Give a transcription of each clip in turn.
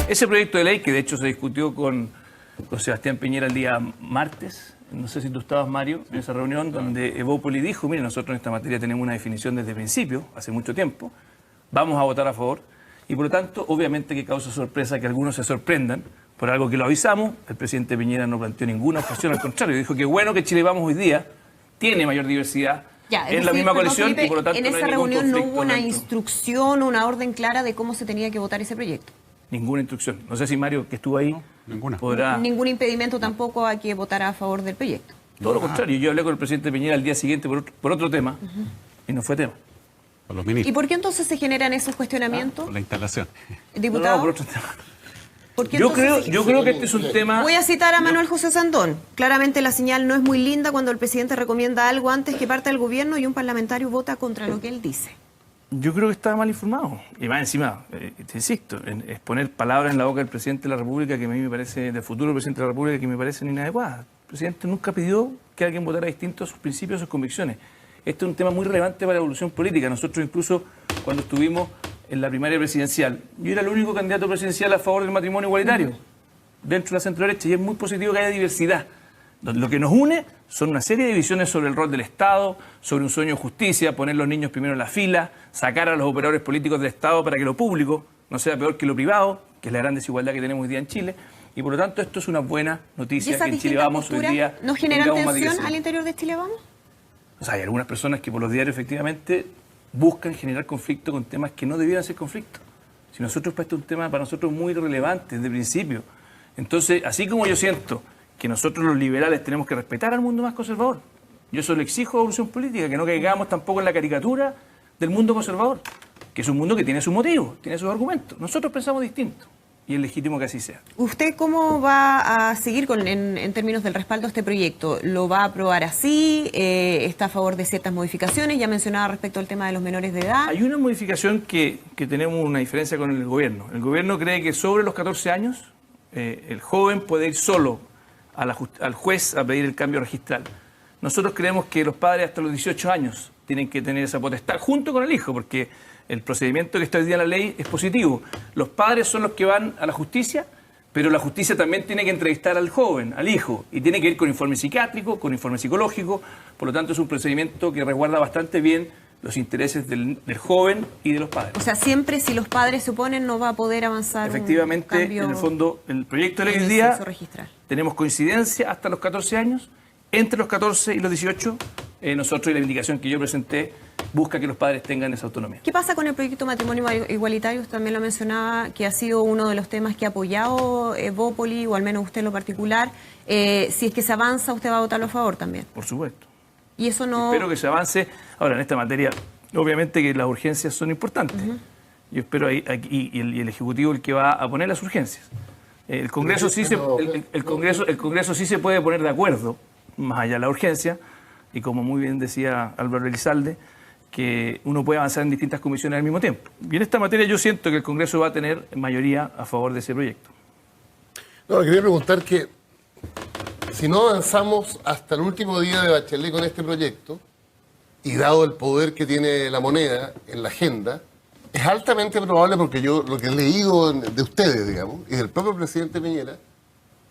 Ese proyecto de ley, que de hecho se discutió con Sebastián Piñera el día martes, no sé si tú estabas, Mario, en esa reunión donde Evópoli dijo, mire, nosotros en esta materia tenemos una definición desde el principio, hace mucho tiempo, vamos a votar a favor, y por lo tanto, obviamente que causa sorpresa que algunos se sorprendan por algo que lo avisamos. El presidente Piñera no planteó ninguna objeción, al contrario, dijo que bueno que Chile Vamos hoy día tiene mayor diversidad. Ya, en la misma coalición, Felipe, y por lo tanto en esa reunión no hubo una instrucción o una orden clara de cómo se tenía que votar ese proyecto. Ninguna instrucción. No sé si Mario, que estuvo ahí, ninguna. Podrá... Ningún impedimento tampoco a que votara a favor del proyecto. Todo lo contrario. Yo hablé con el presidente Piñera al día siguiente por otro tema y no fue tema. Por los ministros. ¿Y por qué entonces se generan esos cuestionamientos? Por la instalación. Diputado. No, por otro tema. Yo creo que este es un tema... Voy a citar a Manuel José Sandón. Claramente la señal no es muy linda cuando el presidente recomienda algo antes que parte del gobierno y un parlamentario vota contra lo que él dice. Yo creo que estaba mal informado. Y más encima, te insisto, es poner palabras en la boca del presidente de la República que a mí me parece, del futuro presidente de la República, que me parecen inadecuadas. El presidente nunca pidió que alguien votara distinto a sus principios, a sus convicciones. Este es un tema muy relevante para la evolución política. Nosotros incluso, cuando estuvimos en la primaria presidencial, yo era el único candidato presidencial a favor del matrimonio igualitario dentro de la centro-derecha, y es muy positivo que haya diversidad. Lo que nos une son una serie de divisiones sobre el rol del Estado, sobre un sueño de justicia, poner los niños primero en la fila, sacar a los operadores políticos del Estado para que lo público no sea peor que lo privado, que es la gran desigualdad que tenemos hoy día en Chile. Y por lo tanto esto es una buena noticia, que en Chile Vamos hoy día... ¿No generan tensión al interior de Chile Vamos? O sea, hay algunas personas que por los diarios efectivamente buscan generar conflicto con temas que no debieran ser conflictos. Si nosotros, este es un tema para nosotros muy relevante desde el principio. Entonces, así como yo siento que nosotros los liberales tenemos que respetar al mundo más conservador, yo solo exijo evolución política, que no caigamos tampoco en la caricatura del mundo conservador, que es un mundo que tiene sus motivos, tiene sus argumentos. Nosotros pensamos distinto y es legítimo que así sea. ¿Usted cómo va a seguir en términos del respaldo a este proyecto? ¿Lo va a aprobar así? ¿Está a favor de ciertas modificaciones? Ya mencionaba respecto al tema de los menores de edad. Hay una modificación que tenemos una diferencia con el gobierno. El gobierno cree que sobre los 14 años el joven puede ir solo al juez a pedir el cambio registral. Nosotros creemos que los padres hasta los 18 años tienen que tener esa potestad junto con el hijo, porque el procedimiento que está hoy día en la ley es positivo. Los padres son los que van a la justicia, pero la justicia también tiene que entrevistar al joven, al hijo, y tiene que ir con informe psiquiátrico, con informe psicológico. Por lo tanto, es un procedimiento que resguarda bastante bien los intereses del joven y de los padres. O sea, siempre si los padres se oponen no va a poder avanzar. Efectivamente, en el fondo, el proyecto de ley hoy día tenemos coincidencia hasta los 14 años. Entre los 14 y los 18, nosotros, y la indicación que yo presenté, busca que los padres tengan esa autonomía. ¿Qué pasa con el proyecto matrimonio igualitario? Usted también lo mencionaba, que ha sido uno de los temas que ha apoyado Evópoli, o al menos usted en lo particular. Si es que se avanza, ¿usted va a votarlo a favor también? Por supuesto. Y eso no... Espero que se avance. Ahora, en esta materia, obviamente que las urgencias son importantes. Yo espero y el Ejecutivo el que va a poner las urgencias. El Congreso el Congreso sí se puede poner de acuerdo, más allá de la urgencia, y como muy bien decía Álvaro Elizalde, que uno puede avanzar en distintas comisiones al mismo tiempo. Y en esta materia yo siento que el Congreso va a tener mayoría a favor de ese proyecto. No, quería preguntar que si no avanzamos hasta el último día de Bachelet con este proyecto, y dado el poder que tiene la moneda en la agenda, es altamente probable, porque yo lo que he leído de ustedes, digamos, y del propio presidente Piñera,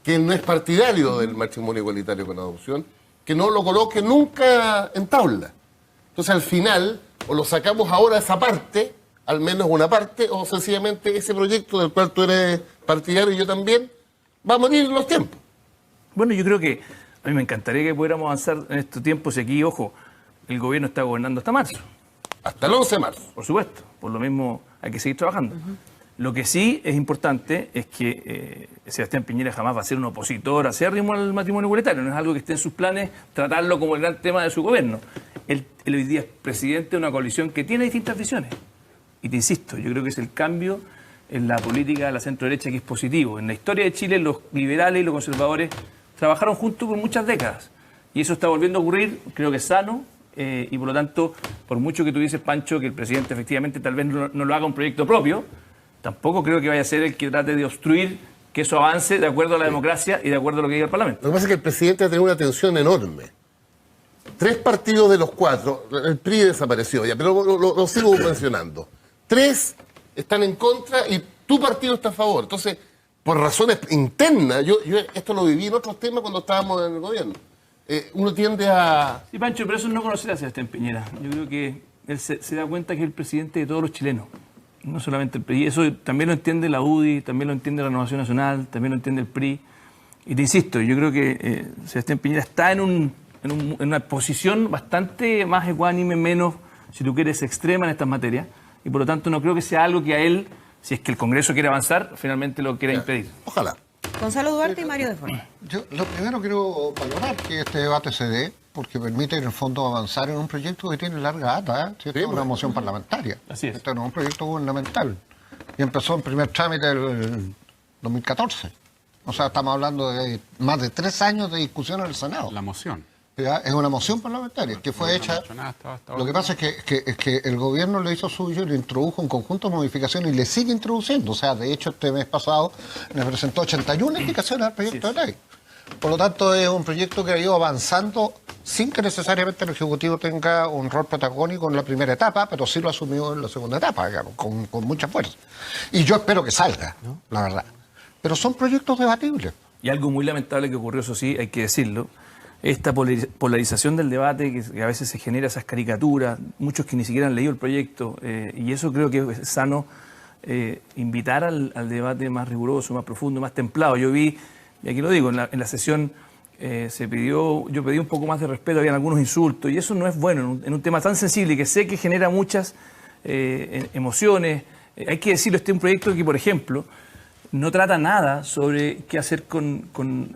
que él no es partidario del matrimonio igualitario con adopción, que no lo coloque nunca en tabla. Entonces, al final, o lo sacamos ahora esa parte, al menos una parte, o sencillamente ese proyecto del cual tú eres partidario y yo también, va a morir en los tiempos. Bueno, yo creo que a mí me encantaría que pudiéramos avanzar en estos tiempos, y aquí, ojo, el gobierno está gobernando hasta marzo. Hasta el 11 de marzo. Por supuesto, por lo mismo hay que seguir trabajando. Lo que sí es importante es que Sebastián Piñera jamás va a ser un opositor acérrimo al matrimonio igualitario. No es algo que esté en sus planes tratarlo como el gran tema de su gobierno. Él hoy día es presidente de una coalición que tiene distintas visiones. Y te insisto, yo creo que es el cambio en la política de la centro-derecha que es positivo. En la historia de Chile, los liberales y los conservadores trabajaron juntos por muchas décadas. Y eso está volviendo a ocurrir, creo que es sano. Y por lo tanto, por mucho que tú dices, Pancho, que el presidente efectivamente tal vez no lo haga un proyecto propio, tampoco creo que vaya a ser el que trate de obstruir que eso avance de acuerdo a la democracia y de acuerdo a lo que diga el Parlamento. Lo que pasa es que el presidente ha tenido una tensión enorme. 3 partidos de los 4, el PRI desapareció ya, pero lo sigo mencionando. 3 están en contra y tu partido está a favor. Entonces, por razones internas, yo esto lo viví en otros temas cuando estábamos en el gobierno. Uno tiende a... Sí, Pancho, pero eso no conocer a Sebastián Piñera. Yo creo que él se da cuenta que es el presidente de todos los chilenos, no solamente el PRI. Y eso también lo entiende la UDI, también lo entiende la Renovación Nacional, también lo entiende el PRI. Y te insisto, yo creo que Sebastián Piñera está en una posición bastante más ecuánime, menos, si tú quieres, extrema en estas materias. Y por lo tanto no creo que sea algo que a él, si es que el Congreso quiere avanzar, finalmente lo quiera impedir. Ojalá. Gonzalo Duarte y Mario de Forma. Yo lo primero quiero valorar que este debate se dé porque permite en el fondo avanzar en un proyecto que tiene larga data, ¿cierto? Una moción parlamentaria. Así es. Esto no es un proyecto gubernamental. Y empezó en primer trámite el 2014. O sea, estamos hablando de más de 3 años de discusión en el Senado. La moción. ¿Ya? Es una moción parlamentaria que fue hecha. Lo que pasa es que el gobierno le hizo suyo y le introdujo un conjunto de modificaciones y le sigue introduciendo. O sea, de hecho, este mes pasado le presentó 81 indicaciones al proyecto de ley. Por lo tanto, es un proyecto que ha ido avanzando sin que necesariamente el Ejecutivo tenga un rol protagónico en la primera etapa, pero sí lo asumió en la segunda etapa, digamos, con mucha fuerza. Y yo espero que salga, ¿no? La verdad. Pero son proyectos debatibles. Y algo muy lamentable que ocurrió, eso sí, hay que decirlo, esta polarización del debate, que a veces se genera esas caricaturas, muchos que ni siquiera han leído el proyecto, y eso creo que es sano, invitar al debate más riguroso, más profundo, más templado. Yo vi, y aquí lo digo, en la sesión yo pedí un poco más de respeto, habían algunos insultos, y eso no es bueno en un tema tan sensible y que sé que genera muchas emociones. Hay que decirlo, este es un proyecto que, por ejemplo, no trata nada sobre qué hacer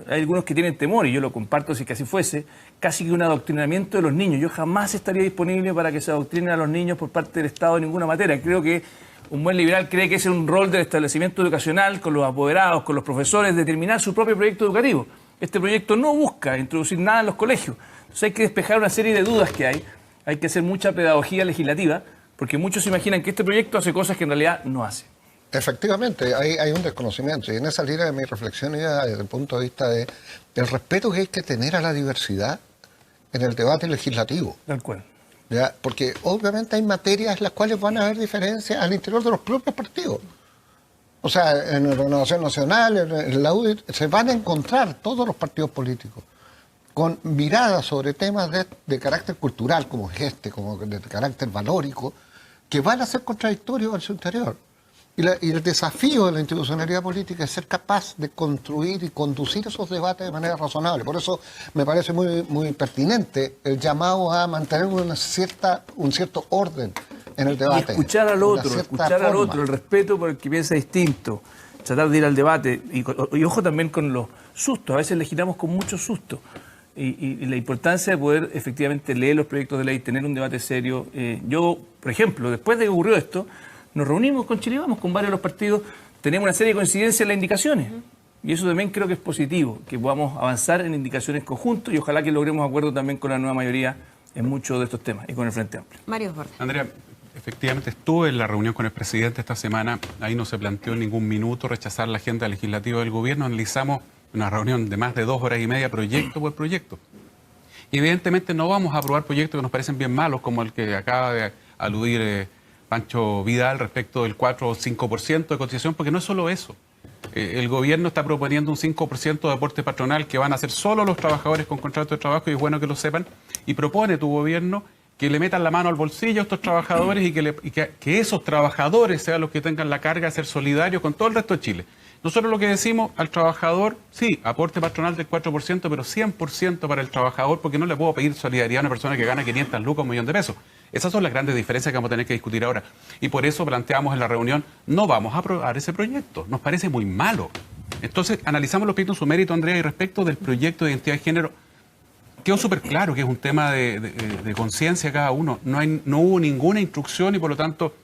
hay algunos que tienen temor, y yo lo comparto si que así fuese, casi que un adoctrinamiento de los niños. Yo jamás estaría disponible para que se adoctrinen a los niños por parte del Estado en ninguna materia. Creo que un buen liberal cree que ese es un rol del establecimiento educacional, con los apoderados, con los profesores, determinar su propio proyecto educativo. Este proyecto no busca introducir nada en los colegios. Entonces hay que despejar una serie de dudas que hay que hacer mucha pedagogía legislativa, porque muchos imaginan que este proyecto hace cosas que en realidad no hace. Efectivamente, hay un desconocimiento y en esa línea de mi reflexión iba desde el punto de vista del respeto que hay que tener a la diversidad en el debate legislativo. Tal cual. ¿Ya? Porque obviamente hay materias en las cuales van a haber diferencias al interior de los propios partidos. O sea, en la Renovación Nacional, en la UDI, se van a encontrar todos los partidos políticos con miradas sobre temas de carácter cultural, como este, como de carácter valórico, que van a ser contradictorios en su interior. Y el desafío de la institucionalidad política es ser capaz de construir y conducir esos debates de manera razonable. Por eso me parece muy pertinente el llamado a mantener un cierto orden en el debate. Y escuchar al otro, el respeto por el que piensa distinto, tratar de ir al debate. Y ojo también con los sustos, a veces legislamos con mucho susto. Y la importancia de poder efectivamente leer los proyectos de ley, tener un debate serio. Yo, por ejemplo, después de que ocurrió esto, nos reunimos con Chile Vamos, con varios de los partidos, tenemos una serie de coincidencias en las indicaciones. Y eso también creo que es positivo, que podamos avanzar en indicaciones conjuntos y ojalá que logremos acuerdo también con la nueva mayoría en muchos de estos temas y con el Frente Amplio. Mario Borda. Andrea, efectivamente estuve en la reunión con el presidente esta semana, ahí no se planteó en ningún minuto rechazar la agenda legislativa del gobierno, analizamos una reunión de más de 2 horas y media, proyecto por proyecto. Y evidentemente no vamos a aprobar proyectos que nos parecen bien malos, como el que acaba de aludir Pancho Vidal respecto del 4 o 5% de cotización, porque no es solo eso. El gobierno está proponiendo un 5% de aporte patronal que van a hacer solo los trabajadores con contrato de trabajo, y es bueno que lo sepan, y propone tu gobierno que le metan la mano al bolsillo a estos trabajadores y que esos trabajadores sean los que tengan la carga de ser solidarios con todo el resto de Chile. Nosotros lo que decimos al trabajador, sí, aporte patronal del 4%, pero 100% para el trabajador, porque no le puedo pedir solidaridad a una persona que gana 500 lucas, $1 millón de pesos. Esas son las grandes diferencias que vamos a tener que discutir ahora. Y por eso planteamos en la reunión, no vamos a aprobar ese proyecto, nos parece muy malo. Entonces, analizamos los proyectos en su mérito, Andrea, y respecto del proyecto de identidad de género, quedó súper claro que es un tema de conciencia cada uno. No hubo ninguna instrucción y, por lo tanto,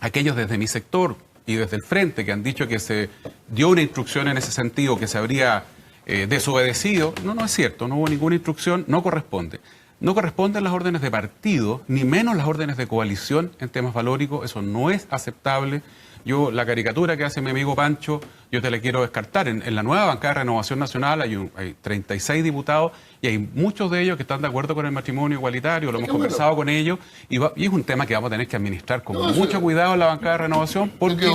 aquellos desde mi sector y desde el Frente que han dicho que se dio una instrucción en ese sentido, que se habría desobedecido, no es cierto, no hubo ninguna instrucción, no corresponde. No corresponden las órdenes de partido, ni menos las órdenes de coalición en temas valóricos, eso no es aceptable. Yo, la caricatura que hace mi amigo Pancho, yo te la quiero descartar. En la nueva bancada de Renovación Nacional hay 36 diputados y hay muchos de ellos que están de acuerdo con el matrimonio igualitario, lo hemos conversado con ellos, y es un tema que vamos a tener que administrar con mucho cuidado en la bancada de Renovación, porque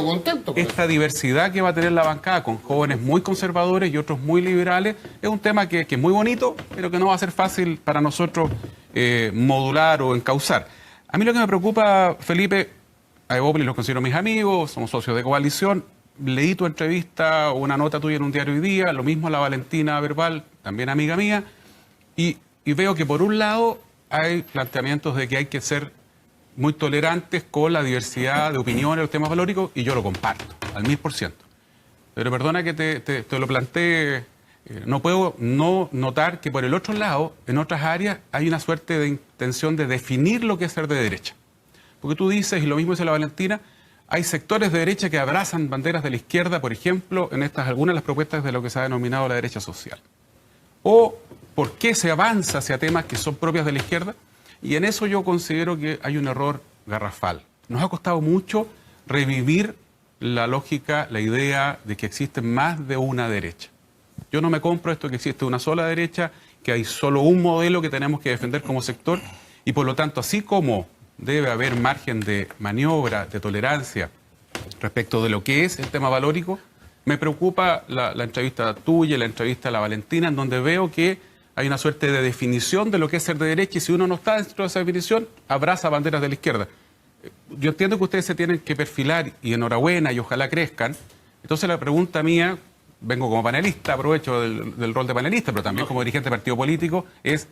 esta diversidad que va a tener la bancada con jóvenes muy conservadores y otros muy liberales es un tema que es muy bonito, pero que no va a ser fácil para nosotros modular o encauzar. A mí lo que me preocupa, Felipe, a Evópolis los considero mis amigos, somos socios de coalición. Leí tu entrevista o una nota tuya en un diario hoy día, lo mismo la Valentina Verbal, también amiga mía, y veo que por un lado hay planteamientos de que hay que ser muy tolerantes con la diversidad de opiniones, los temas valóricos, y yo lo comparto, al 1000%. Pero perdona que te lo plantee, no puedo no notar que por el otro lado, en otras áreas, hay una suerte de intención de definir lo que es ser de derecha. Porque tú dices, y lo mismo dice la Valentina, hay sectores de derecha que abrazan banderas de la izquierda, por ejemplo, en algunas de las propuestas de lo que se ha denominado la derecha social. O por qué se avanza hacia temas que son propias de la izquierda, y en eso yo considero que hay un error garrafal. Nos ha costado mucho revivir la lógica, la idea de que existe más de una derecha. Yo no me compro esto que existe una sola derecha, que hay solo un modelo que tenemos que defender como sector, y por lo tanto, así como debe haber margen de maniobra, de tolerancia respecto de lo que es el tema valórico, me preocupa la entrevista tuya y la entrevista a la Valentina, en donde veo que hay una suerte de definición de lo que es ser de derecha, y si uno no está dentro de esa definición, abraza banderas de la izquierda. Yo entiendo que ustedes se tienen que perfilar, y enhorabuena, y ojalá crezcan. Entonces la pregunta mía, vengo como panelista, aprovecho del rol de panelista, pero también como dirigente de partido político, es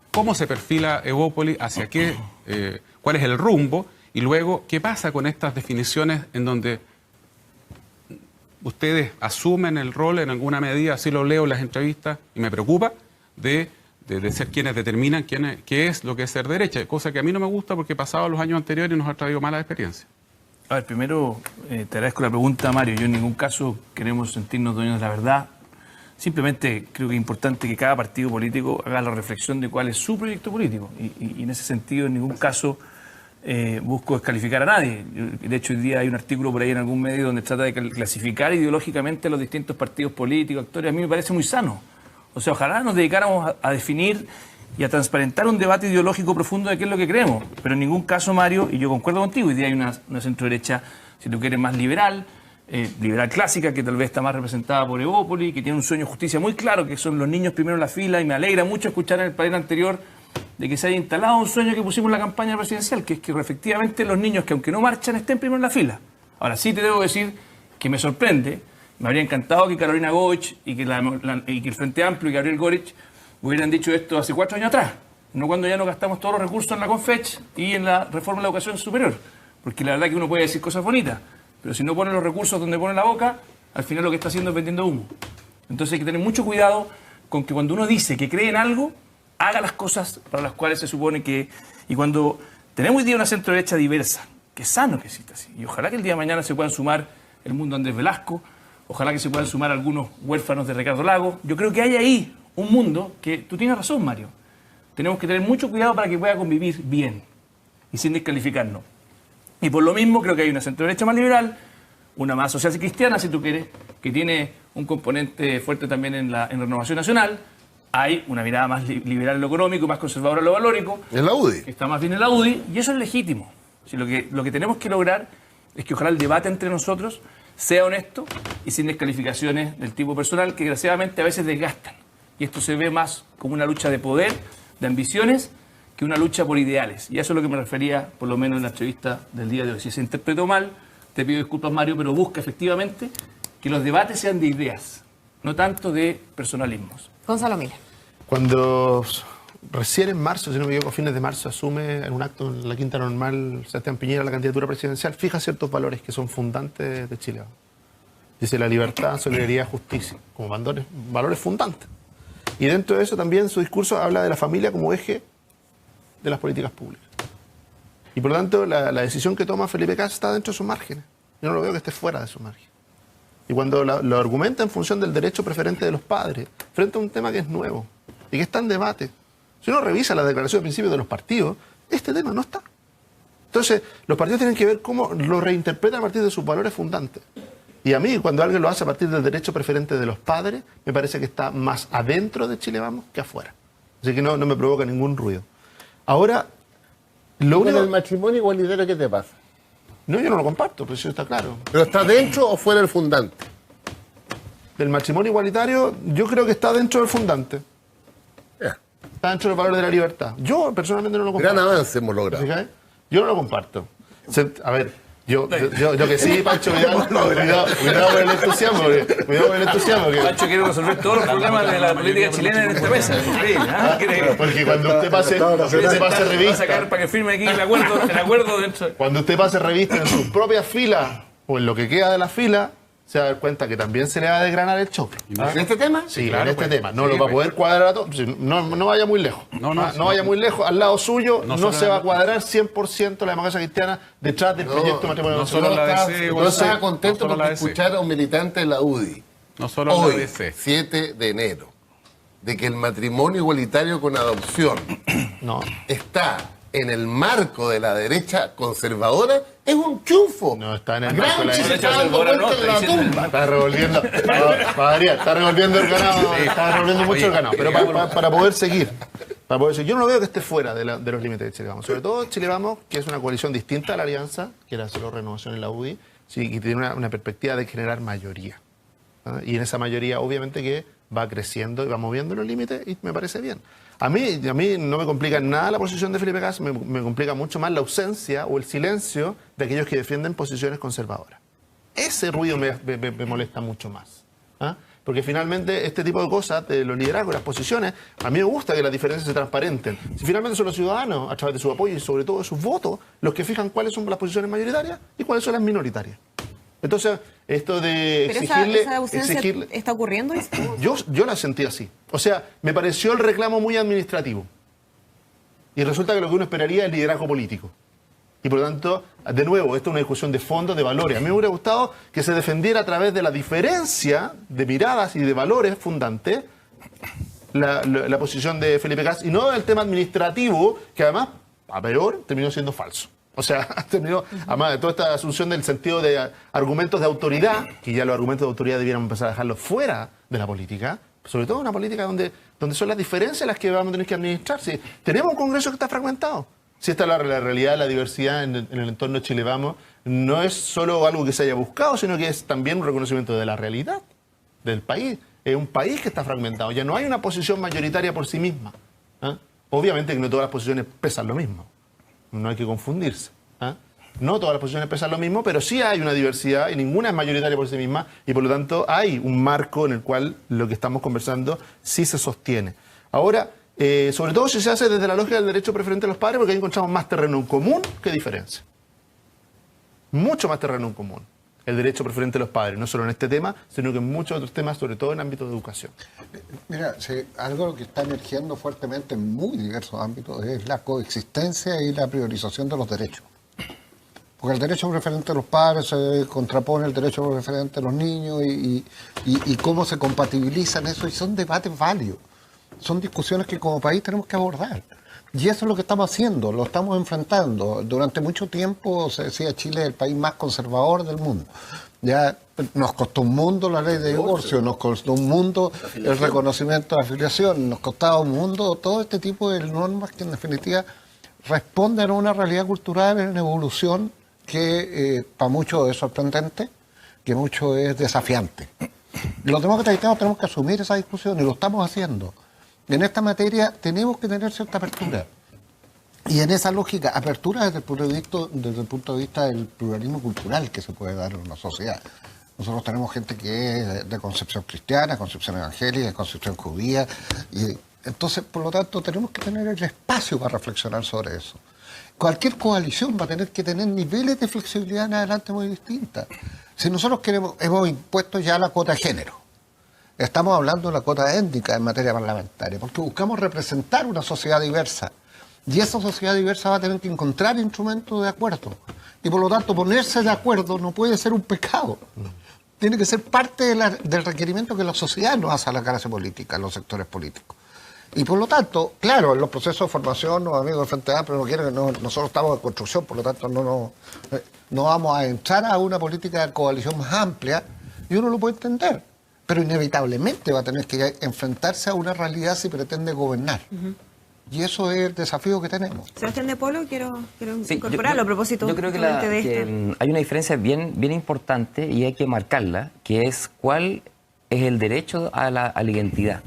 cómo se perfila Evópolis, hacia qué, cuál es el rumbo, y luego qué pasa con estas definiciones en donde ustedes asumen el rol en alguna medida, así lo leo en las entrevistas, y me preocupa, de ser quienes determinan qué es lo que es ser derecha, cosa que a mí no me gusta porque pasado los años anteriores nos ha traído malas experiencias. A ver, primero te agradezco la pregunta, Mario. Yo en ningún caso queremos sentirnos dueños de la verdad. Simplemente creo que es importante que cada partido político haga la reflexión de cuál es su proyecto político. Y en ese sentido, en ningún caso busco descalificar a nadie. De hecho, hoy día hay un artículo por ahí en algún medio donde trata de clasificar ideológicamente a los distintos partidos políticos, actores. A mí me parece muy sano. O sea, ojalá nos dedicáramos a definir y a transparentar un debate ideológico profundo de qué es lo que creemos. Pero en ningún caso, Mario, y yo concuerdo contigo, hoy día hay una centro-derecha, si tú quieres, más liberal, liberal clásica, que tal vez está más representada por Evópolis, que tiene un sueño de justicia muy claro, que son los niños primero en la fila, y me alegra mucho escuchar en el panel anterior de que se haya instalado un sueño que pusimos en la campaña presidencial, que es que efectivamente los niños que aunque no marchan estén primero en la fila. Ahora sí te debo decir que me sorprende, me habría encantado que Carolina Goich y que el Frente Amplio y Gabriel Boric hubieran dicho esto hace 4 años atrás, no cuando ya no gastamos todos los recursos en la Confech y en la reforma de la educación superior, porque la verdad que uno puede decir cosas bonitas, pero si no pone los recursos donde pone la boca, al final lo que está haciendo es vendiendo humo. Entonces hay que tener mucho cuidado con que cuando uno dice que cree en algo, haga las cosas para las cuales se supone que... Y cuando tenemos hoy día una centro derecha diversa, que es sano que exista así, y ojalá que el día de mañana se puedan sumar el mundo Andrés Velasco, ojalá que se puedan sumar algunos huérfanos de Ricardo Lagos. Yo creo que hay ahí un mundo que tú tienes razón, Mario. Tenemos que tener mucho cuidado para que pueda convivir bien y sin descalificarnos. Y por lo mismo creo que hay una centro-derecha más liberal, una más social y cristiana, si tú quieres, que tiene un componente fuerte también en Renovación Nacional. Hay una mirada más liberal en lo económico, más conservadora en lo valórico. En la UDI. Que está más bien en la UDI, y eso es legítimo. Si lo que tenemos que lograr es que ojalá el debate entre nosotros sea honesto y sin descalificaciones del tipo personal que desgraciadamente a veces desgastan. Y esto se ve más como una lucha de poder, de ambiciones, que una lucha por ideales. Y a eso es lo que me refería, por lo menos en la entrevista del día de hoy. Si se interpretó mal, te pido disculpas, Mario, pero busca efectivamente que los debates sean de ideas, no tanto de personalismos. Gonzalo Mila. Cuando recién en marzo, si no me equivoco, a fines de marzo, asume en un acto en la Quinta Normal Sebastián Piñera la candidatura presidencial, fija ciertos valores que son fundantes de Chile. Dice la libertad, solidaridad, justicia, como valores fundantes. Y dentro de eso también su discurso habla de la familia como eje de las políticas públicas. Y por lo tanto la decisión que toma Felipe Kast está dentro de sus márgenes. Yo no lo veo que esté fuera de sus márgenes. Y cuando lo argumenta en función del derecho preferente de los padres, frente a un tema que es nuevo y que está en debate, si uno revisa la declaración de principios de los partidos, este tema no está. Entonces, los partidos tienen que ver cómo lo reinterpretan a partir de sus valores fundantes. Y a mí, cuando alguien lo hace a partir del derecho preferente de los padres, me parece que está más adentro de Chile Vamos que afuera. Así que no me provoca ningún ruido. Ahora, lo Con único... el matrimonio igualitario, ¿qué te pasa? No, yo no lo comparto, pero eso está claro. ¿Pero está dentro o fuera del fundante? Del matrimonio igualitario, yo creo que está dentro del fundante. Ya. Está dentro del valor de la libertad. Yo personalmente no lo comparto. Gran avance hemos logrado. ¿Fijáis? Yo no lo comparto. A ver, yo que sí, Pancho, cuidado por el entusiasmo. Cuidado por el entusiasmo. Pancho quiere resolver todos los problemas de la política chilena en esta mesa. Porque cuando usted pase Va a revista, sacar para que firme aquí el acuerdo dentro. cuando usted pase revista en sus propias filas o en lo que queda de la fila, se va a dar cuenta que también se le va a desgranar el choque. ¿En este tema? Sí, claro, en este pues. tema. No Sí, lo va a pues. poder cuadrar a todo. No vaya muy lejos. No vaya muy lejos. Al lado suyo No no solo se la- va a cuadrar 100% la democracia cristiana detrás del proyecto de matrimonio. no solo la estaba, DC, yo igual estaba sí, contento no solo la porque DC. escuchar a un militante de la UDI No solo hoy, la DC. 7 de enero, de que el matrimonio igualitario con adopción No. está en el marco de la derecha conservadora, es un triunfo. No está en el marco de la Gramsci se derecha está dando conservadora, vuelta no, en la está diciendo tumba. Está revolviendo, está revolviendo el ganado, está revolviendo mucho el ganado. Pero para poder seguir, yo no veo que esté fuera de los límites de Chile Vamos. Sobre todo Chile Vamos, que es una coalición distinta a la alianza, que era solo Renovación en la UDI, sí, y tiene una perspectiva de generar mayoría. ¿Ah? Y en esa mayoría, obviamente, que va creciendo y va moviendo los límites, y me parece bien. A mí no me complica nada la posición de Felipe Cas, me complica mucho más la ausencia o el silencio de aquellos que defienden posiciones conservadoras. Ese ruido me molesta mucho más. ¿Ah? Porque finalmente este tipo de cosas, de los liderazgos, las posiciones, a mí me gusta que las diferencias se transparenten. Si finalmente son los ciudadanos, a través de su apoyo y sobre todo de sus votos, los que fijan cuáles son las posiciones mayoritarias y cuáles son las minoritarias. Entonces, esto de Pero exigirle... esa ausencia está ocurriendo. Yo la sentí así. O sea, me pareció el reclamo muy administrativo. Y resulta que lo que uno esperaría es liderazgo político. Y por lo tanto, de nuevo, esto es una discusión de fondo, de valores. A mí me hubiera gustado que se defendiera a través de la diferencia de miradas y de valores fundantes la posición de Felipe Cas y no el tema administrativo, que además, a peor, terminó siendo falso. O sea, terminó, además de toda esta asunción del sentido de argumentos de autoridad, que ya los argumentos de autoridad debieran empezar a dejarlos fuera de la política, sobre todo una política donde son las diferencias las que vamos a tener que administrar. Si tenemos un Congreso que está fragmentado. Si esta es la realidad, la diversidad en el entorno de Chile Vamos, no es solo algo que se haya buscado, sino que es también un reconocimiento de la realidad del país. Es un país que está fragmentado. Ya no hay una posición mayoritaria por sí misma. ¿Ah? Obviamente que no todas las posiciones pesan lo mismo. No hay que confundirse. ¿Ah? No todas las posiciones pesan lo mismo, pero sí hay una diversidad y ninguna es mayoritaria por sí misma y por lo tanto hay un marco en el cual lo que estamos conversando sí se sostiene. Ahora, sobre todo si se hace desde la lógica del derecho preferente de los padres, porque ahí encontramos más terreno en común que diferencia. Mucho más terreno en común. El derecho preferente de los padres, no solo en este tema, sino que en muchos otros temas, sobre todo en ámbitos de educación. Mira, algo que está emergiendo fuertemente en muy diversos ámbitos es la coexistencia y la priorización de los derechos. Porque el derecho preferente de los padres se contrapone al derecho preferente de los niños y cómo se compatibilizan eso, y son debates válidos. Son discusiones que como país tenemos que abordar. Y eso es lo que estamos haciendo, lo estamos enfrentando. Durante mucho tiempo se decía Chile es el país más conservador del mundo. Ya nos costó un mundo la ley de divorcio, nos costó un mundo el reconocimiento de afiliación, nos costaba un mundo todo este tipo de normas que en definitiva responden a una realidad cultural en evolución que para muchos es sorprendente, que mucho es desafiante. Los demócratas tenemos que asumir esa discusión y lo estamos haciendo. En esta materia tenemos que tener cierta apertura. Y en esa lógica, apertura desde el punto de vista del pluralismo cultural que se puede dar en una sociedad. Nosotros tenemos gente que es de concepción cristiana, concepción evangélica, concepción judía. Y entonces, por lo tanto, tenemos que tener el espacio para reflexionar sobre eso. Cualquier coalición va a tener que tener niveles de flexibilidad en adelante muy distintas. Si nosotros hemos impuesto ya la cuota de género, estamos hablando de la cuota étnica en materia parlamentaria, porque buscamos representar una sociedad diversa. Y esa sociedad diversa va a tener que encontrar instrumentos de acuerdo. Y por lo tanto, ponerse de acuerdo no puede ser un pecado. Tiene que ser parte del requerimiento que la sociedad nos hace a la clase política, a los sectores políticos. Y por lo tanto, claro, en los procesos de formación, los amigos del Frente Amplio no quieren, nosotros estamos en construcción, por lo tanto no vamos a entrar a una política de coalición más amplia, y uno lo puede entender, pero inevitablemente va a tener que enfrentarse a una realidad si pretende gobernar. Y eso es el desafío que tenemos. Sebastián de Polo, quiero Sí, incorporarlo a propósito yo creo que, de esto. hay una diferencia bien importante y hay que marcarla, que es cuál es el derecho a la identidad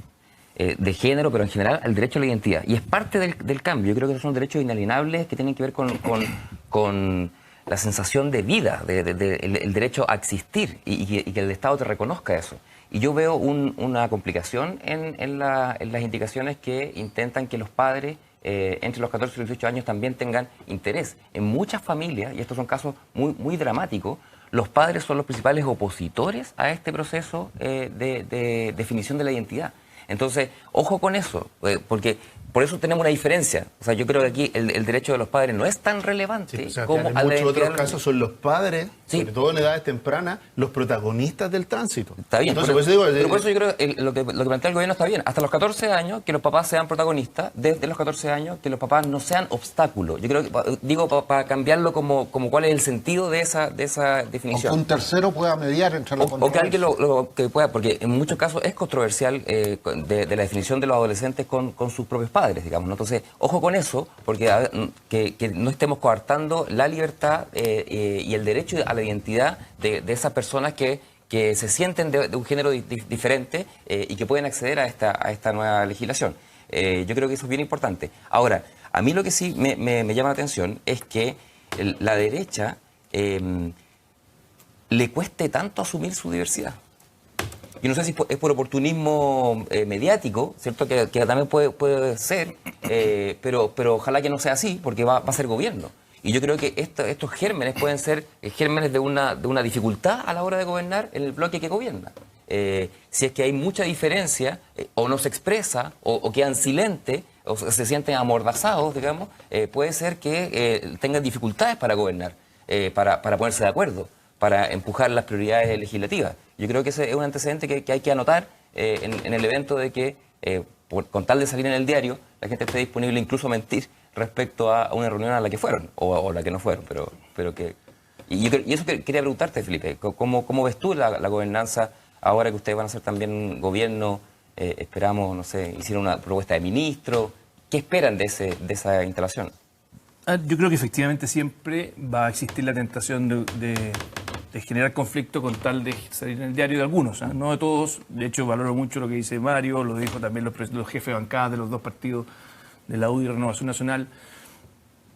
de género, pero en general el derecho a la identidad. Y es parte del cambio. Yo creo que esos son derechos inalienables que tienen que ver con la sensación de vida, el derecho a existir y que el Estado te reconozca eso. Y yo veo una complicación en las indicaciones que intentan que los padres entre los 14 y los 18 años también tengan interés. En muchas familias, y estos son casos muy dramáticos, los padres son los principales opositores a este proceso de definición de la identidad. Entonces, ojo con eso, porque por eso tenemos una diferencia. O sea, yo creo que aquí el derecho de los padres no es tan relevante Sí, o sea, como en al de muchos otros identidad. casos son los padres, Sí. sobre todo en edades tempranas, los protagonistas del tránsito. Está bien, Entonces, pero, por eso digo, pero por eso yo creo que lo que plantea el gobierno está bien. Hasta los 14 años que los papás sean protagonistas, desde los 14 años que los papás no sean obstáculo. Yo creo que, digo, para cambiarlo como cuál es el sentido de esa O definición. que un tercero pueda mediar entre los O que alguien lo que pueda, porque en muchos casos es controversial de la definición de los adolescentes con sus propios padres, digamos, ¿no? Entonces, ojo con eso, porque que no estemos coartando la libertad y el derecho a la identidad de esas personas que se sienten de un género diferente y que pueden acceder a esta nueva legislación. Yo creo que eso es bien importante. Ahora, a mí lo que sí me llama la atención es que la derecha le cueste tanto asumir su diversidad. Yo no sé si es por oportunismo mediático, ¿cierto? Que también puede ser, pero ojalá que no sea así, porque va a ser gobierno. Y yo creo que estos gérmenes pueden ser gérmenes de una dificultad a la hora de gobernar en el bloque que gobierna. Si es que hay mucha diferencia, o no se expresa, o quedan silentes, o se sienten amordazados, digamos, puede ser que tengan dificultades para gobernar, para ponerse de acuerdo, para empujar las prioridades legislativas. Yo creo que ese es un antecedente que hay que anotar en el evento de que, con tal de salir en el diario, la gente esté disponible incluso a mentir respecto a una reunión a la que fueron, o a la que no fueron. Pero que y eso quería preguntarte, Felipe, ¿cómo ves tú la gobernanza ahora que ustedes van a ser también gobierno? Esperamos, no sé, hicieron una propuesta de ministro. ¿Qué esperan de esa instalación? Yo creo que efectivamente siempre va a existir la tentación de generar conflicto con tal de salir en el diario de algunos, ¿eh? No de todos. De hecho, valoro mucho lo que dice Mario, lo dijo también los jefes de bancada de los dos partidos de la UDI y Renovación Nacional.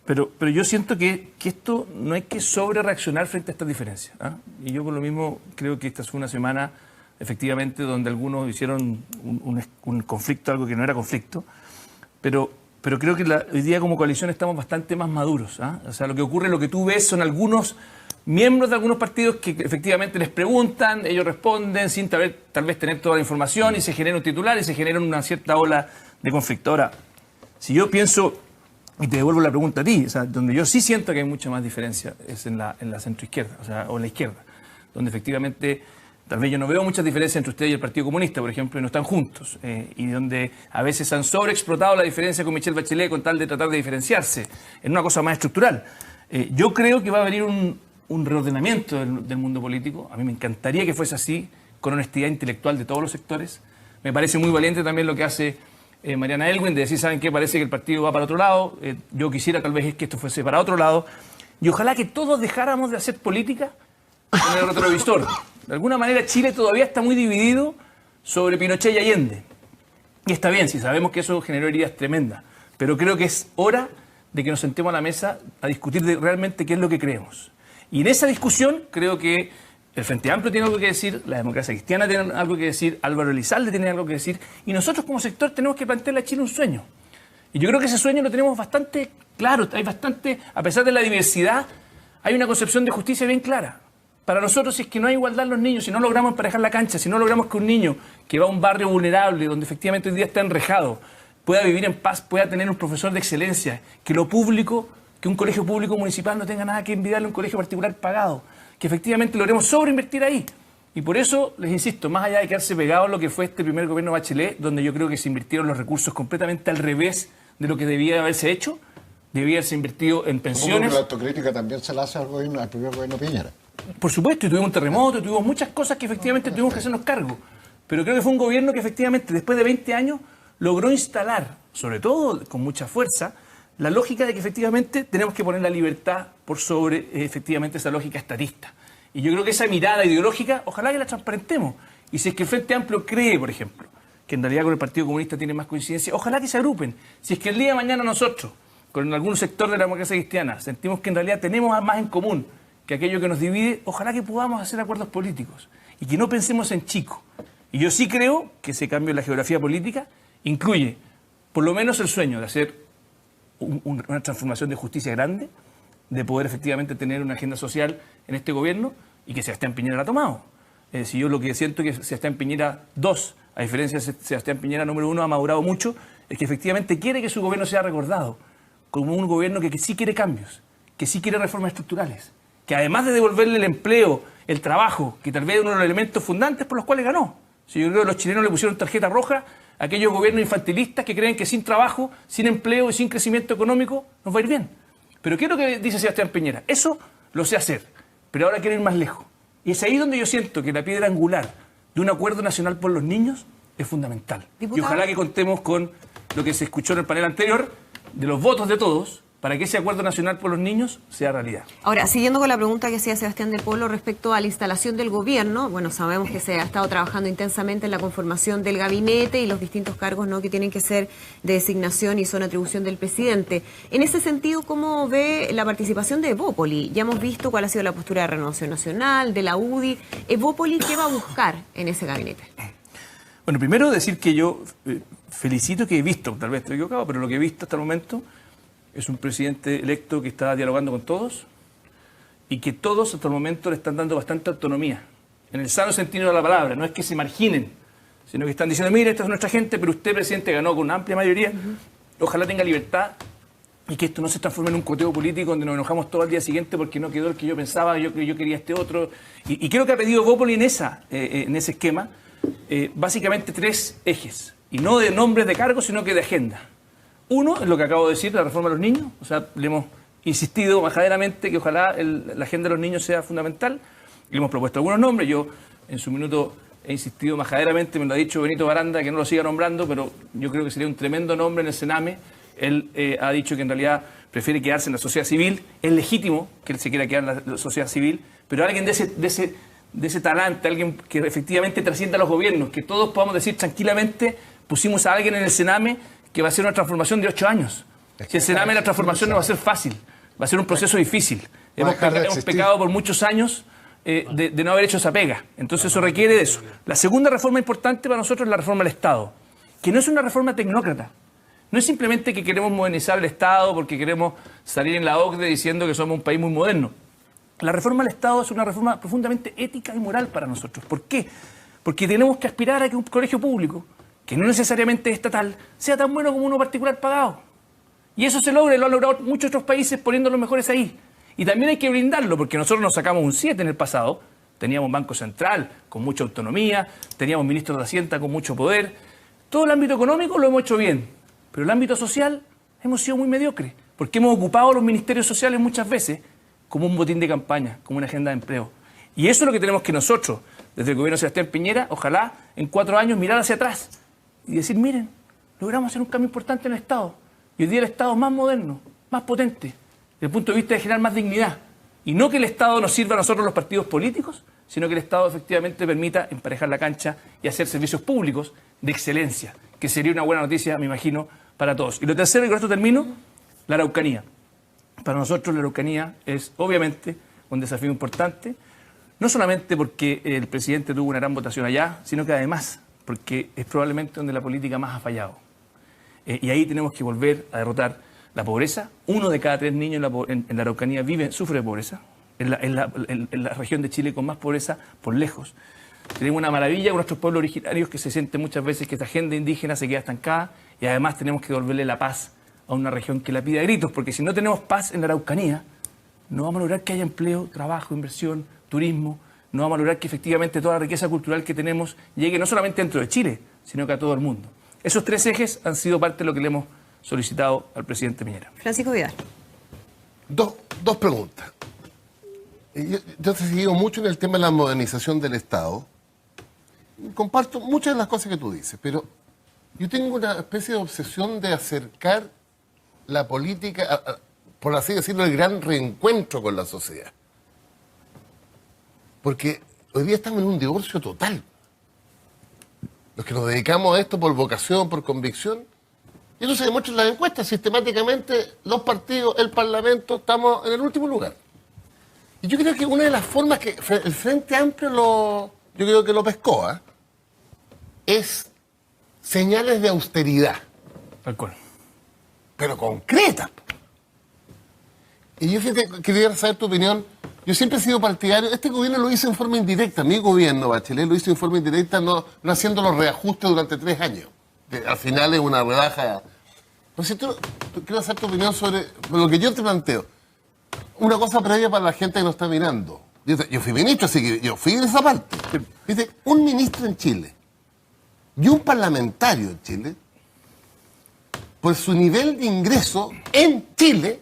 Pero yo siento que esto no hay que sobre reaccionar frente a estas diferencias, ¿eh? Y yo por lo mismo creo que esta fue una semana efectivamente donde algunos hicieron un conflicto, algo que no era conflicto, pero creo que hoy día como coalición estamos bastante más maduros, ¿eh? O sea, lo que tú ves son algunos miembros de algunos partidos que efectivamente les preguntan, ellos responden sin tal vez tener toda la información y se genera un titular y se genera una cierta ola de conflicto. Ahora, si yo pienso, y te devuelvo la pregunta a ti, o sea, donde yo sí siento que hay mucha más diferencia es en la centroizquierda, o en la izquierda, donde efectivamente tal vez yo no veo muchas diferencias entre usted y el Partido Comunista, por ejemplo, y no están juntos, y donde a veces han sobreexplotado la diferencia con Michelle Bachelet con tal de tratar de diferenciarse en una cosa más estructural. Yo creo que va a venir un reordenamiento del mundo político. A mí me encantaría que fuese así, con honestidad intelectual de todos los sectores. Me parece muy valiente también lo que hace Mariana Elwin, de decir, ¿saben qué? Parece que el partido va para otro lado. Yo quisiera tal vez que esto fuese para otro lado. Y ojalá que todos dejáramos de hacer política con el retrovisor. De alguna manera Chile todavía está muy dividido sobre Pinochet y Allende. Y está bien, si sabemos que eso generó heridas tremendas. Pero creo que es hora de que nos sentemos a la mesa a discutir realmente qué es lo que creemos. Y en esa discusión creo que el Frente Amplio tiene algo que decir, la democracia cristiana tiene algo que decir, Álvaro Elizalde tiene algo que decir, y nosotros como sector tenemos que plantearle a Chile un sueño. Y yo creo que ese sueño lo tenemos bastante claro, hay bastante, a pesar de la diversidad, hay una concepción de justicia bien clara. Para nosotros, si es que no hay igualdad en los niños, si no logramos emparejar la cancha, si no logramos que un niño que va a un barrio vulnerable, donde efectivamente hoy día está enrejado, pueda vivir en paz, pueda tener un profesor de excelencia, que lo público, que un colegio público municipal no tenga nada que envidiarle a un colegio particular pagado, que efectivamente logremos sobreinvertir ahí. Y por eso, les insisto, más allá de quedarse pegados en lo que fue este primer gobierno Bachelet, donde yo creo que se invirtieron los recursos completamente al revés de lo que debía haberse hecho, debía haberse invertido en Supongo pensiones. que la autocrítica también se la hace al primer gobierno Piñera. Por supuesto, y tuvimos un terremoto, y tuvimos muchas cosas que efectivamente tuvimos que hacernos cargo. Pero creo que fue un gobierno que efectivamente, después de 20 años, logró instalar, sobre todo con mucha fuerza, la lógica de que efectivamente tenemos que poner la libertad por sobre efectivamente esa lógica estatista. Y yo creo que esa mirada ideológica, ojalá que la transparentemos. Y si es que el Frente Amplio cree, por ejemplo, que en realidad con el Partido Comunista tiene más coincidencia, ojalá que se agrupen. Si es que el día de mañana nosotros, con algún sector de la democracia cristiana, sentimos que en realidad tenemos más en común que aquello que nos divide, ojalá que podamos hacer acuerdos políticos y que no pensemos en chico. Y yo sí creo que ese cambio en la geografía política incluye por lo menos el sueño de hacer una transformación de justicia grande, de poder efectivamente tener una agenda social en este gobierno y que Sebastián Piñera la ha tomado. Si yo lo que siento que Sebastián Piñera 2, a diferencia de Sebastián Piñera número 1, ha madurado mucho, es que efectivamente quiere que su gobierno sea recordado como un gobierno que sí quiere cambios, que sí quiere reformas estructurales, que además de devolverle el empleo, el trabajo, que tal vez es uno de los elementos fundantes por los cuales ganó. Si yo creo que los chilenos le pusieron tarjeta roja a aquellos gobiernos infantilistas que creen que sin trabajo, sin empleo y sin crecimiento económico nos va a ir bien. Pero ¿qué es lo que dice Sebastián Piñera? Eso lo sé hacer, pero ahora quiero ir más lejos. Y es ahí donde yo siento que la piedra angular de un acuerdo nacional por los niños es fundamental. Diputado. Y ojalá que contemos con lo que se escuchó en el panel anterior, de los votos de todos, para que ese acuerdo nacional por los niños sea realidad. Ahora, siguiendo con la pregunta que hacía Sebastián del Polo respecto a la instalación del gobierno, bueno, sabemos que se ha estado trabajando intensamente en la conformación del gabinete y los distintos cargos, ¿no?, que tienen que ser de designación y son atribución del presidente. En ese sentido, ¿cómo ve la participación de Evópoli? Ya hemos visto cuál ha sido la postura de Renovación Nacional, de la UDI. ¿Evópoli qué va a buscar en ese gabinete? Bueno, primero decir que yo felicito que he visto, tal vez estoy equivocado, pero lo que he visto hasta el momento es un presidente electo que está dialogando con todos y que todos hasta el momento le están dando bastante autonomía, en el sano sentido de la palabra. No es que se marginen, sino que están diciendo, mire, esta es nuestra gente, pero usted, presidente, ganó con una amplia mayoría, ojalá tenga libertad y que esto no se transforme en un coteo político donde nos enojamos todo el día siguiente porque no quedó el que yo pensaba, yo quería este otro. Y creo que ha pedido Evópoli en ese esquema básicamente 3 ejes, y no de nombres de cargos, sino que de agenda. Uno, es lo que acabo de decir, la reforma de los niños. O sea, le hemos insistido majaderamente que ojalá la agenda de los niños sea fundamental. Le hemos propuesto algunos nombres. Yo, en su minuto, he insistido majaderamente, me lo ha dicho Benito Baranda, que no lo siga nombrando, pero yo creo que sería un tremendo nombre en el Sename. Él ha dicho que en realidad prefiere quedarse en la sociedad civil. Es legítimo que él se quiera quedar en la sociedad civil, pero alguien de ese talante, alguien que efectivamente trascienda a los gobiernos, que todos podamos decir tranquilamente, pusimos a alguien en el Sename que va a ser una transformación de 8 años. Si el Sename la transformación no va a ser fácil, va a ser un proceso difícil. Hemos pecado por muchos años de no haber hecho esa pega. Entonces eso requiere de eso. La segunda reforma importante para nosotros es la reforma del Estado, que no es una reforma tecnócrata. No es simplemente que queremos modernizar el Estado porque queremos salir en la OCDE diciendo que somos un país muy moderno. La reforma del Estado es una reforma profundamente ética y moral para nosotros. ¿Por qué? Porque tenemos que aspirar a que un colegio público, que no necesariamente es estatal, sea tan bueno como uno particular pagado. Y eso se logra, y lo han logrado muchos otros países poniendo los mejores ahí. Y también hay que brindarlo, porque nosotros nos sacamos un 7 en el pasado. Teníamos un Banco Central con mucha autonomía, teníamos ministros de Hacienda con mucho poder. Todo el ámbito económico lo hemos hecho bien, pero el ámbito social hemos sido muy mediocres, porque hemos ocupado los ministerios sociales muchas veces como un botín de campaña, como una agenda de empleo. Y eso es lo que tenemos que nosotros, desde el gobierno de Sebastián Piñera, ojalá en 4 años mirar hacia atrás y decir, miren, logramos hacer un cambio importante en el Estado. Y hoy día el Estado es más moderno, más potente, desde el punto de vista de generar más dignidad. Y no que el Estado nos sirva a nosotros los partidos políticos, sino que el Estado efectivamente permita emparejar la cancha y hacer servicios públicos de excelencia, que sería una buena noticia, me imagino, para todos. Y lo tercero, y con esto termino, la Araucanía. Para nosotros la Araucanía es obviamente un desafío importante, no solamente porque el presidente tuvo una gran votación allá, sino que además porque es probablemente donde la política más ha fallado. Y ahí tenemos que volver a derrotar la pobreza. 1 de cada 3 niños en la Araucanía sufre de pobreza. En la región de Chile con más pobreza por lejos. Tenemos una maravilla con nuestros pueblos originarios que se siente muchas veces que esta agenda indígena se queda estancada, y además tenemos que devolverle la paz a una región que la pide a gritos, porque si no tenemos paz en la Araucanía, no vamos a lograr que haya empleo, trabajo, inversión, turismo, no vamos a lograr que efectivamente toda la riqueza cultural que tenemos llegue no solamente dentro de Chile, sino que a todo el mundo. Esos 3 ejes han sido parte de lo que le hemos solicitado al presidente Piñera. Francisco Vidal. Dos preguntas. Yo te he seguido mucho en el tema de la modernización del Estado. Comparto muchas de las cosas que tú dices, pero yo tengo una especie de obsesión de acercar la política, por así decirlo, el gran reencuentro con la sociedad. Porque hoy día estamos en un divorcio total. Los que nos dedicamos a esto por vocación, por convicción, y eso se demuestra en las encuestas. Sistemáticamente, los partidos, el Parlamento, estamos en el último lugar. Y yo creo que una de las formas que el Frente Amplio yo creo que lo pescó, es señales de austeridad. Tal cual. Pero concretas. Y yo quería saber tu opinión. Yo siempre he sido partidario. Este gobierno lo hizo en forma indirecta. Mi gobierno, Bachelet, lo hizo en forma indirecta, no haciendo los reajustes durante 3 años. Que al final es una rebaja. Por cierto, quiero hacer tu opinión sobre lo que yo te planteo. Una cosa previa para la gente que nos está mirando. Yo fui ministro, así que yo fui de esa parte. ¿Viste? Un ministro en Chile y un parlamentario en Chile, por su nivel de ingreso en Chile,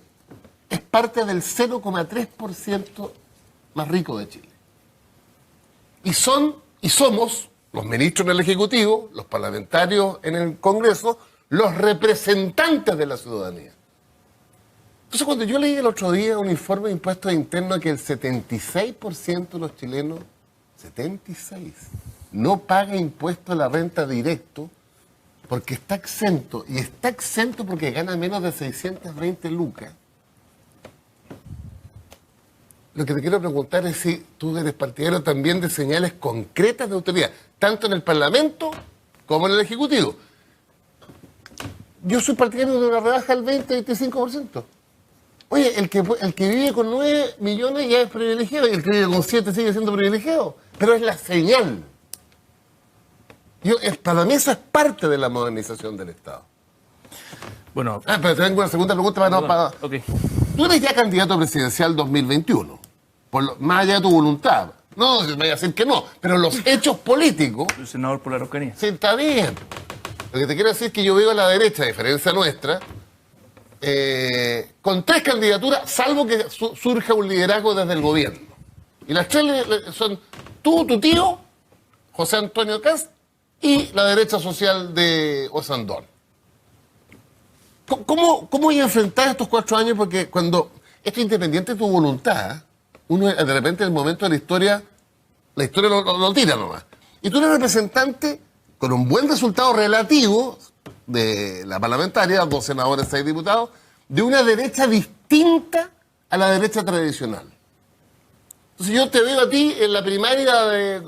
es parte del 0,3% más rico de Chile. Y somos los ministros en el Ejecutivo, los parlamentarios en el Congreso, los representantes de la ciudadanía. Entonces, cuando yo leí el otro día un informe de impuestos internos que el 76% de los chilenos, 76%, no paga impuesto a la renta directo porque está exento, y está exento porque gana menos de 620 lucas. Lo que te quiero preguntar es si tú eres partidario también de señales concretas de autoridad, tanto en el Parlamento como en el Ejecutivo. Yo soy partidario de una rebaja del 20-25%. Oye, el que vive con 9 millones ya es privilegiado, y el que vive con 7 sigue siendo privilegiado. Pero es la señal. Para mí eso es parte de la modernización del Estado. Bueno, pero tengo una segunda pregunta okay. Tú eres ya candidato presidencial 2021, más allá de tu voluntad. No, me voy a decir que no, pero los hechos políticos... Soy senador por la Araucanía. Sí, está bien. Lo que te quiero decir es que yo veo a la derecha, a diferencia nuestra, con 3 candidaturas, salvo que surja un liderazgo desde el gobierno. Y las 3 son tú, tu tío, José Antonio Kast, y la derecha social de Osandón. ¿Cómo voy a enfrentar estos 4 años? Porque cuando esto es independiente de tu voluntad, uno de repente en el momento de la historia lo tira nomás. Y tú eres representante con un buen resultado relativo de la parlamentaria, 2 senadores, 6 diputados, de una derecha distinta a la derecha tradicional. Entonces yo te veo a ti en la primaria de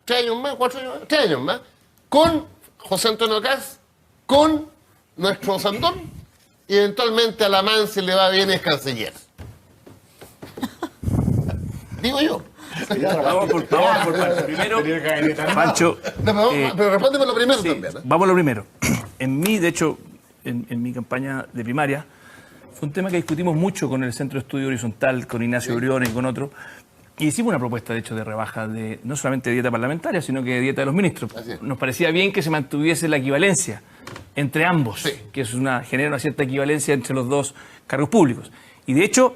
3 años más, 4 años más, 3 años más, con José Antonio Kast, con nuestro Sandón, y eventualmente a la Mansi le va bien, es canciller. Digo yo. Vamos por partes. Primero, Pancho. Pero respóndeme lo primero sí, también. Vamos a lo primero. De hecho, en mi campaña de primaria, fue un tema que discutimos mucho con el Centro de Estudio Horizontal, con Ignacio Briones y con otros. Y hicimos una propuesta, de hecho, de rebaja de no solamente de dieta parlamentaria, sino que de dieta de los ministros. Nos parecía bien que se mantuviese la equivalencia entre ambos, que genera una cierta equivalencia entre los 2 cargos públicos. Y de hecho,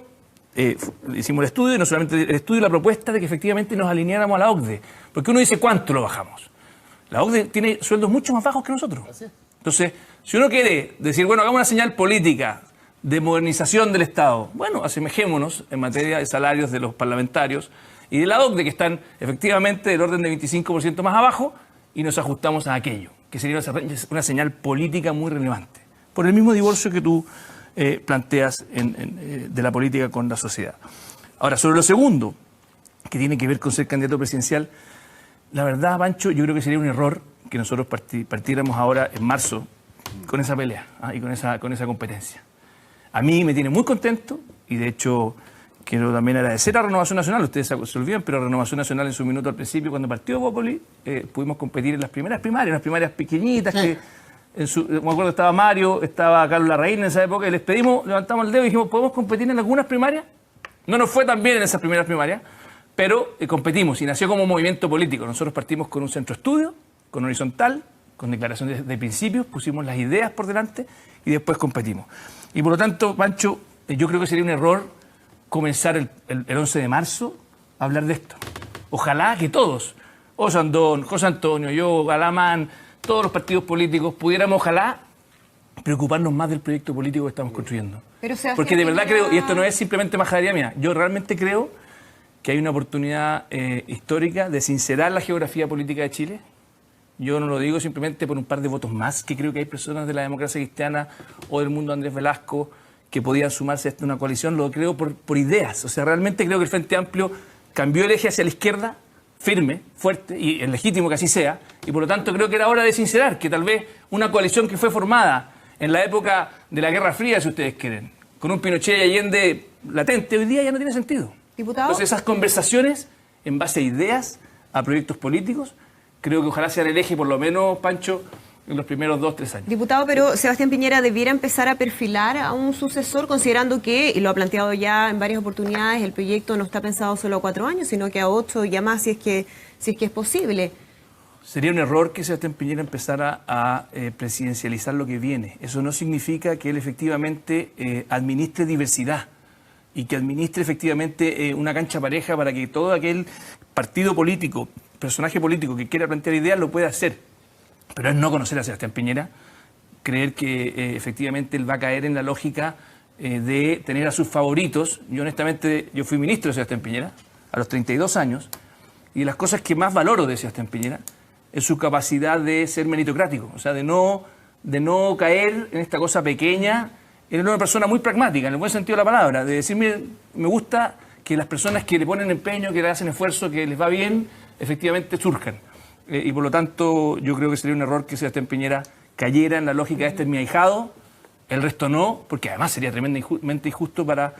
hicimos el estudio, y no solamente el estudio, la propuesta de que efectivamente nos alineáramos a la OCDE. Porque uno dice, ¿cuánto lo bajamos? La OCDE tiene sueldos mucho más bajos que nosotros. Entonces, si uno quiere decir, bueno, hagamos una señal política de modernización del Estado, bueno, asemejémonos en materia de salarios de los parlamentarios y de la OCDE, que están efectivamente del orden de 25% más abajo, y nos ajustamos a aquello, que sería una señal política muy relevante, por el mismo divorcio que tú planteas de la política con la sociedad. Ahora, sobre lo segundo, que tiene que ver con ser candidato presidencial, la verdad, Pancho, yo creo que sería un error que nosotros partiéramos ahora en marzo con esa pelea y con esa competencia. A mí me tiene muy contento, y de hecho quiero también agradecer a Renovación Nacional. Ustedes se olvidan, pero Renovación Nacional en su minuto al principio, cuando partió Bópoli, pudimos competir en las primeras primarias, unas primarias pequeñitas que... me acuerdo que estaba Mario, estaba Carlos Larraín en esa época, y les pedimos, levantamos el dedo y dijimos, ¿podemos competir en algunas primarias? No nos fue tan bien en esas primeras primarias, Pero competimos y nació como movimiento político. Nosotros partimos con un centro de estudio, con horizontal, con declaraciones de principios, pusimos las ideas por delante y después competimos. Y por lo tanto, Pancho, yo creo que sería un error comenzar el 11 de marzo a hablar de esto. Ojalá que todos, Osandón, José Antonio, yo, Galamán, todos los partidos políticos pudiéramos, ojalá, preocuparnos más del proyecto político que estamos construyendo. Pero, Sebastián, porque de verdad creo, y esto no es simplemente majadería mía, yo realmente creo que hay una oportunidad histórica de sincerar la geografía política de Chile. Yo no lo digo simplemente por un par de votos más, que creo que hay personas de la democracia cristiana o del mundo Andrés Velasco que podían sumarse a una coalición, lo creo por ideas. O sea, realmente creo que el Frente Amplio cambió el eje hacia la izquierda, firme, fuerte, y es legítimo que así sea, y por lo tanto creo que era hora de sincerar que tal vez una coalición que fue formada en la época de la Guerra Fría, si ustedes quieren, con un Pinochet y Allende latente, hoy día ya no tiene sentido. Diputado. Entonces esas conversaciones en base a ideas, a proyectos políticos, creo que ojalá sean el eje, por lo menos, Pancho, en los primeros 2-3 años. Diputado, pero Sebastián Piñera debiera empezar a perfilar a un sucesor, considerando que, y lo ha planteado ya en varias oportunidades, el proyecto no está pensado solo a 4 años, sino que a 8 y a más, si es que es posible. Sería un error que Sebastián Piñera empezara a presidencializar lo que viene. Eso no significa que él efectivamente administre diversidad y que administre efectivamente una cancha pareja para que todo aquel partido político, personaje político que quiera plantear ideas lo pueda hacer. Pero es no conocer a Sebastián Piñera, creer que efectivamente él va a caer en la lógica de tener a sus favoritos. Yo honestamente, yo fui ministro de Sebastián Piñera a los 32 años y de las cosas que más valoro de Sebastián Piñera es su capacidad de ser meritocrático, o sea, de no caer en esta cosa pequeña. Era una persona muy pragmática, en el buen sentido de la palabra, de decirme, me gusta que las personas que le ponen empeño, que le hacen esfuerzo, que les va bien, efectivamente surjan. Y por lo tanto, yo creo que sería un error que Sebastián Piñera cayera en la lógica de este es mi ahijado, el resto no, porque además sería tremendamente injusto para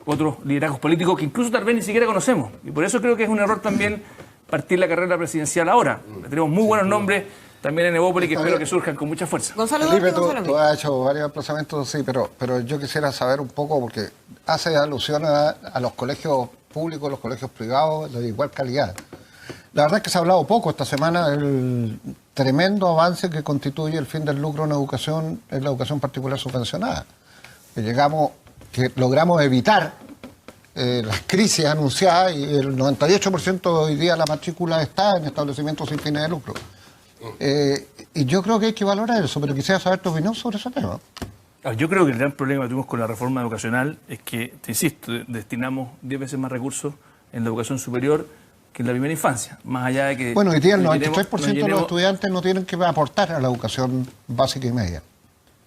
otros liderazgos políticos que incluso tal vez ni siquiera conocemos. Y por eso creo que es un error también partir la carrera presidencial ahora. Tenemos muy buenos nombres también en Evópolis que espero que surjan con mucha fuerza. Gonzalo Felipe, Duarte, tú has hecho varios desplazamientos, sí, pero yo quisiera saber un poco, porque hace alusión a los colegios públicos, los colegios privados de igual calidad. La verdad es que se ha hablado poco esta semana del tremendo avance que constituye el fin del lucro en la educación particular subvencionada. Que logramos evitar las crisis anunciadas y el 98% hoy día la matrícula está en establecimientos sin fines de lucro. Y yo creo que hay que valorar eso, pero quisiera saber tu opinión sobre ese tema. Yo creo que el gran problema que tuvimos con la reforma educacional es que, te insisto, destinamos 10 veces más recursos en la educación superior que en la primera infancia, más allá de que... Bueno, hoy día el 93% de los estudiantes no tienen que aportar a la educación básica y media.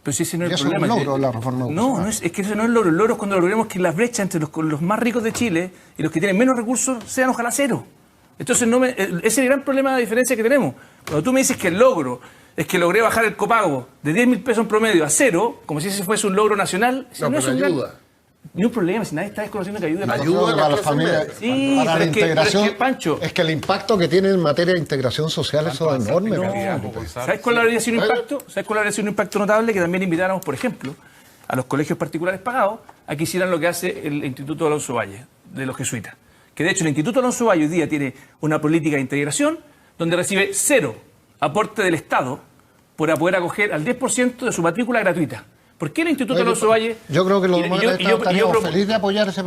Pero si ese no es el eso problema. Es un logro, la reforma no, es que eso no es el logro. El logro es cuando logremos que las brechas entre los más ricos de Chile y los que tienen menos recursos sean ojalá cero. Entonces, ese es el gran problema de diferencia que tenemos. Cuando tú me dices que el logro es que logré bajar el copago de 10.000 pesos en promedio a cero, como si ese fuese un logro nacional, no es un ayuda. Ni un problema, si nadie está desconociendo que ayuda. Ayuda a las familias. Sí, para la integración. Pero es que, Pancho, es que el impacto que tiene en materia de integración social es enorme. ¿Sabes cuál habría sido un impacto? ¿Sabes cuál habría sido un impacto notable? Que también invitáramos, por ejemplo, a los colegios particulares pagados a que hicieran lo que hace el Instituto Alonso Valle, de los jesuitas. Que de hecho el Instituto Alonso Valle hoy día tiene una política de integración donde recibe 0 aporte del Estado para poder acoger al 10% de su matrícula gratuita. ¿Por qué el Instituto Alonso Valle? Yo creo que los demócratas estaríamos felices de apoyar ese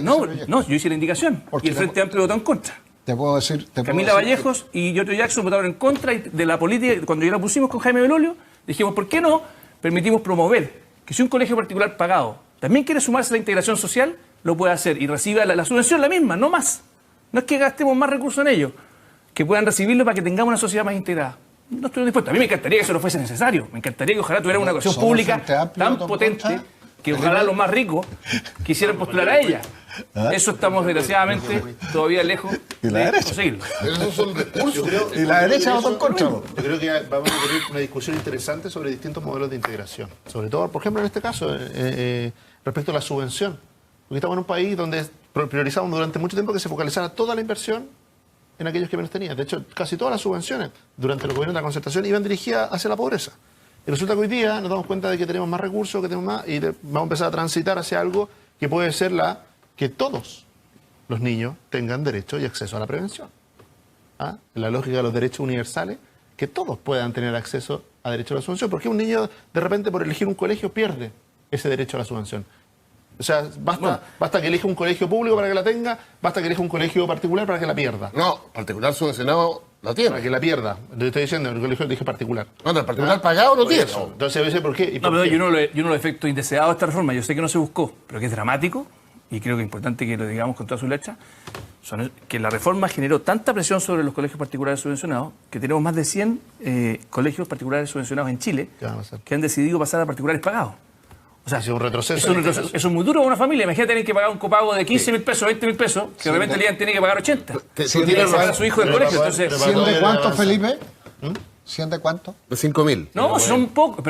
No, yo hice la indicación. Porque y el Frente Amplio votó en contra. Te puedo decir... Camila Vallejos y Giorgio Jackson votaron en contra de la política. Cuando ya la pusimos con Jaime Belolio, dijimos, ¿por qué no permitimos promover que si un colegio particular pagado también quiere sumarse a la integración social, lo puede hacer y reciba la subvención la misma, no más? No es que gastemos más recursos en ello, que puedan recibirlo para que tengamos una sociedad más integrada. No estoy dispuesto. A mí me encantaría que eso no fuese necesario. Me encantaría que ojalá tuviera una educación pública tan potente que ojalá los más ricos quisieran postular a ella. Eso estamos desgraciadamente todavía lejos de conseguirlo. Esos son recursos. Y la derecha votó en contra. Yo creo que vamos a tener una discusión interesante sobre distintos modelos de integración. Sobre todo, por ejemplo, en este caso, respecto a la subvención. Porque estamos en un país donde priorizamos durante mucho tiempo que se focalizara toda la inversión en aquellos que menos tenían. De hecho, casi todas las subvenciones durante los gobiernos de la concertación iban dirigidas hacia la pobreza. Y resulta que hoy día nos damos cuenta de que tenemos más recursos, que tenemos más, y vamos a empezar a transitar hacia algo que puede ser que todos los niños tengan derecho y acceso a la prevención. ¿Ah? En la lógica de los derechos universales, que todos puedan tener acceso a derecho a la subvención, porque un niño de repente por elegir un colegio pierde ese derecho a la subvención. O sea, basta que elija un colegio público para que la tenga, basta que elija un colegio particular para que la pierda. No, particular subvencionado lo tiene. Para que la pierda. Te estoy diciendo, el colegio dije particular. No, el particular pagado lo tiene. Eso. Entonces, a veces, ¿por qué? ¿Y No, por pero qué? yo no lo efecto indeseado de esta reforma. Yo sé que no se buscó, pero que es dramático, y creo que es importante que lo digamos con toda su letra, que la reforma generó tanta presión sobre los colegios particulares subvencionados que tenemos más de 100 colegios particulares subvencionados en Chile ¿Qué van a hacer? que han decidido pasar a particulares pagados. O sea, Es un retroceso. Eso es muy duro para una familia. Imagínate tener que pagar un copago de 15.000 pesos, 20.000 pesos, que de repente el día tiene que pagar 80. Tiene que sacar a su hijo del colegio. Entonces, ¿100 de cuánto, Felipe? ¿100 de cuánto? De 5.000. no, son pocos,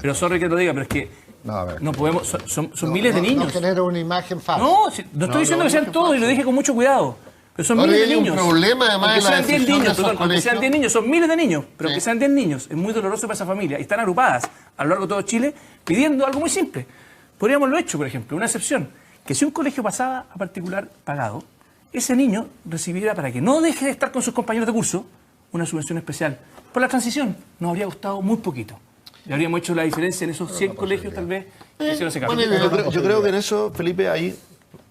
pero sorry que lo diga, pero es que No, a ver. no podemos, son miles de niños. No genera una imagen falsa. No, no estoy diciendo que sean todos, y lo dije con mucho cuidado. Pero son Ahora miles de hay un niños. problema, además, Aunque de la sean 10 decisión de niños, esos perdón, aunque sean colegios. 10 niños, son miles de niños, pero Sí. aunque sean 10 niños, es muy doloroso para esa familia. Y están agrupadas a lo largo de todo Chile pidiendo algo muy simple. Podríamos lo hecho, por ejemplo, una excepción, que si un colegio pasaba a particular pagado, ese niño recibiera, para que no deje de estar con sus compañeros de curso, una subvención especial. Por la transición nos habría gustado muy poquito. Y habríamos hecho la diferencia en esos 100 colegios, tal vez, que hicieron ese cambio. buena idea. Yo creo que en eso, Felipe, hay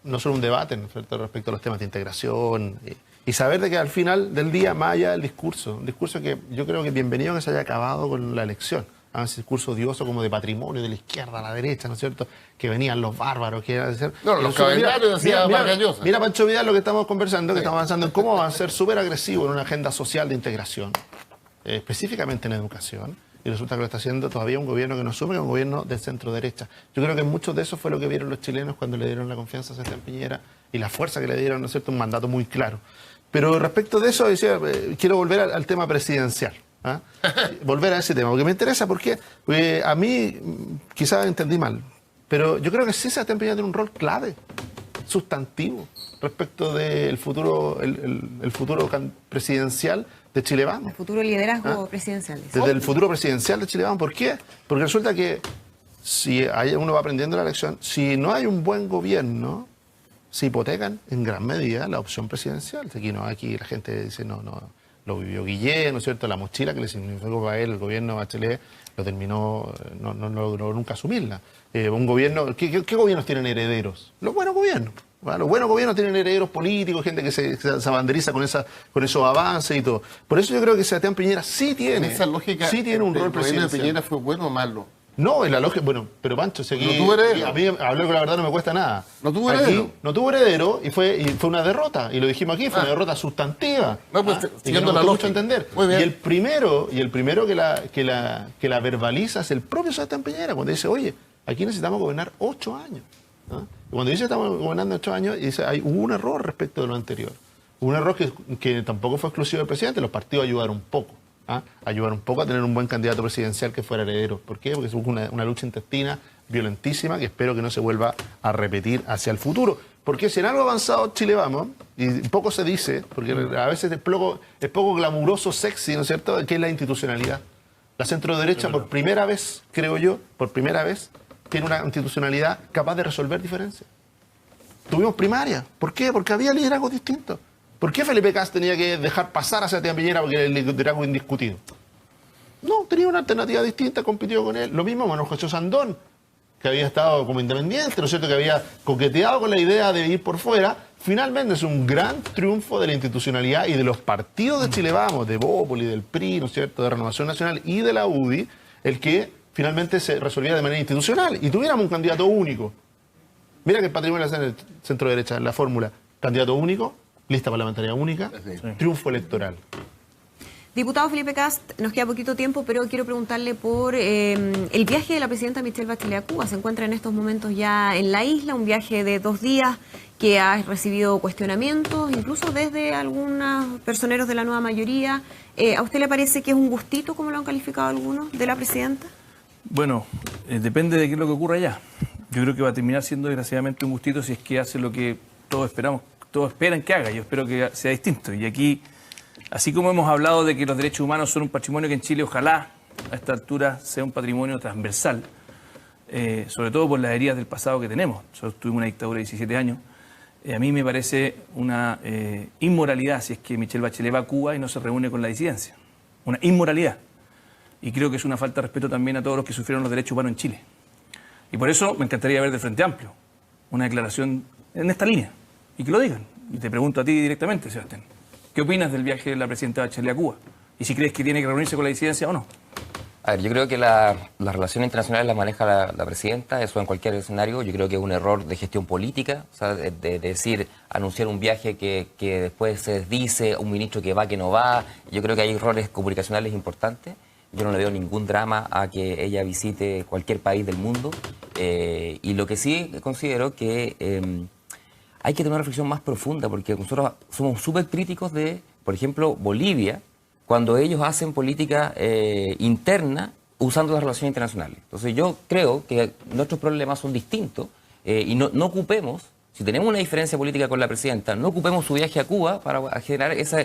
no solo un debate, ¿no es cierto?, respecto a los temas de integración y saber de que al final del día, más allá del discurso, un discurso que yo creo que bienvenido que se haya acabado con la elección. Ese discurso odioso como de patrimonio, de la izquierda a la derecha, ¿no es cierto?, que venían los bárbaros, que era decir... No, los caballerios decía Vargas Llosa. Mira, Pancho Vidal, lo que estamos conversando, que estamos avanzando en cómo va a ser súper agresivo en una agenda social de integración, específicamente en educación, y resulta que lo está haciendo todavía un gobierno que no asume, que es un gobierno de centro-derecha. Yo creo que muchos de eso fue lo que vieron los chilenos cuando le dieron la confianza a Sebastián Piñera y la fuerza que le dieron, ¿no es cierto?, un mandato muy claro. Pero respecto de eso, decía, quiero volver al tema presidencial. ¿Ah? Volver a ese tema, porque me interesa, porque a mí quizás entendí mal, pero yo creo que sí Sebastián Piñera tiene un rol clave, sustantivo, respecto del futuro, el futuro presidencial de Chile Vamos. El futuro liderazgo presidencial. Desde el futuro presidencial de Chile Vamos. ¿Por qué? Porque resulta que si uno va aprendiendo la lección, si no hay un buen gobierno, se hipotecan en gran medida la opción presidencial. Aquí la gente dice no, lo vivió Guillén, ¿no es cierto? La mochila que le significó para él el gobierno Bachelet lo terminó, no logró nunca asumirla. Un gobierno, ¿qué gobiernos tienen herederos? Los buenos gobiernos. Bueno, los buenos gobiernos tienen herederos políticos, gente que se abanderiza con esos avances y todo. Por eso yo creo que Sebastián Piñera sí tiene, Esa lógica, sí tiene un rol ¿el gobierno de presidencial. Piñera fue bueno o malo? No, en la lógica, bueno, pero Pancho, si aquí, No tuvo heredero. a mí hablar con la verdad no me cuesta nada. No tuvo Aquí heredero. no tuvo heredero y fue una derrota, y lo dijimos aquí, fue una derrota sustantiva. No, pues, y que siguiendo nos la costó mucho lógica. entender. Muy bien. Y el primero que la verbaliza es el propio Sebastián Piñera, cuando dice, oye, aquí necesitamos gobernar 8 años. ¿Ah? Y cuando dice estamos gobernando 8 años, dice, hubo un error respecto de lo anterior. Hubo un error que tampoco fue exclusivo del presidente, los partidos ayudaron un poco. Ayudar un poco a tener un buen candidato presidencial que fuera heredero. ¿Por qué? Porque hubo una lucha intestina violentísima que espero que no se vuelva a repetir hacia el futuro. Porque si en algo avanzado Chile Vamos, y poco se dice, porque a veces es poco glamuroso, sexy, ¿no es cierto?, que es la institucionalidad. La centro-derecha, por primera vez, creo yo, tiene una institucionalidad capaz de resolver diferencias. Tuvimos primaria. ¿Por qué? Porque había liderazgos distintos. ¿Por qué Felipe Kast tenía que dejar pasar a Sebastián Piñera porque era el liderazgo indiscutido? No, tenía una alternativa distinta, compitió con él. Lo mismo Manuel José Sandón, que había estado como independiente, ¿no es cierto?, que había coqueteado con la idea de ir por fuera. Finalmente es un gran triunfo de la institucionalidad y de los partidos de Chile Vamos, de Bópoli, del PRI, ¿no es cierto?, de Renovación Nacional y de la UDI, el que finalmente se resolvía de manera institucional y tuviéramos un candidato único. Mira que el patrimonio está en el centro derecha, en la fórmula. Candidato único, lista parlamentaria única, triunfo electoral. Diputado Felipe Kast, nos queda poquito tiempo, pero quiero preguntarle por el viaje de la presidenta Michelle Bachelet a Cuba. Se encuentra en estos momentos ya en la isla, un viaje de 2 días que ha recibido cuestionamientos, incluso desde algunos personeros de la nueva mayoría. ¿A usted le parece que es un gustito, como lo han calificado algunos, de la presidenta? Bueno, depende de qué es lo que ocurra allá. Yo creo que va a terminar siendo desgraciadamente un gustito si es que hace lo que todos esperan que haga. Yo espero que sea distinto. Y aquí, así como hemos hablado de que los derechos humanos son un patrimonio que en Chile ojalá a esta altura sea un patrimonio transversal, sobre todo por las heridas del pasado que tenemos. Nosotros tuvimos una dictadura de 17 años. A mí me parece una inmoralidad si es que Michelle Bachelet va a Cuba y no se reúne con la disidencia. Una inmoralidad. Y creo que es una falta de respeto también a todos los que sufrieron los derechos humanos en Chile. Y por eso me encantaría ver del Frente Amplio una declaración en esta línea. Y que lo digan. Y te pregunto a ti directamente, Sebastián. ¿Qué opinas del viaje de la presidenta Bachelet a Cuba? Y si crees que tiene que reunirse con la disidencia o no. A ver, yo creo que las relaciones internacionales las maneja la presidenta, eso en cualquier escenario. Yo creo que es un error de gestión política, o sea, de decir, anunciar un viaje que después se desdice, un ministro que va, que no va. Yo creo que hay errores comunicacionales importantes. Yo no le veo ningún drama a que ella visite cualquier país del mundo. Y lo que sí considero que hay que tener una reflexión más profunda, porque nosotros somos súper críticos de, por ejemplo, Bolivia, cuando ellos hacen política interna usando las relaciones internacionales. Entonces yo creo que nuestros problemas son distintos y no ocupemos, si tenemos una diferencia política con la presidenta, no ocupemos su viaje a Cuba para generar esa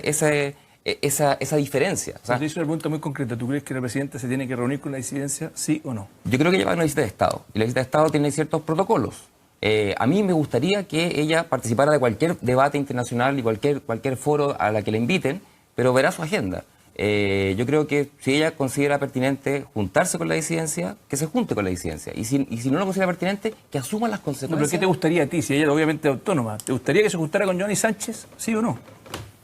diferencia. O sea, te hice una pregunta muy concreta. ¿Tú crees que la presidenta se tiene que reunir con la disidencia, sí o no? Yo creo que ella va a una visita de Estado y la visita de Estado tiene ciertos protocolos. A mí me gustaría que ella participara de cualquier debate internacional y cualquier foro a la que le inviten, pero verá su agenda. Yo creo que si ella considera pertinente juntarse con la disidencia, que se junte con la disidencia. Y si no lo considera pertinente, que asuma las consecuencias. No, pero ¿qué te gustaría a ti? Si ella obviamente es autónoma, ¿te gustaría que se juntara con Johnny Sánchez, sí o no?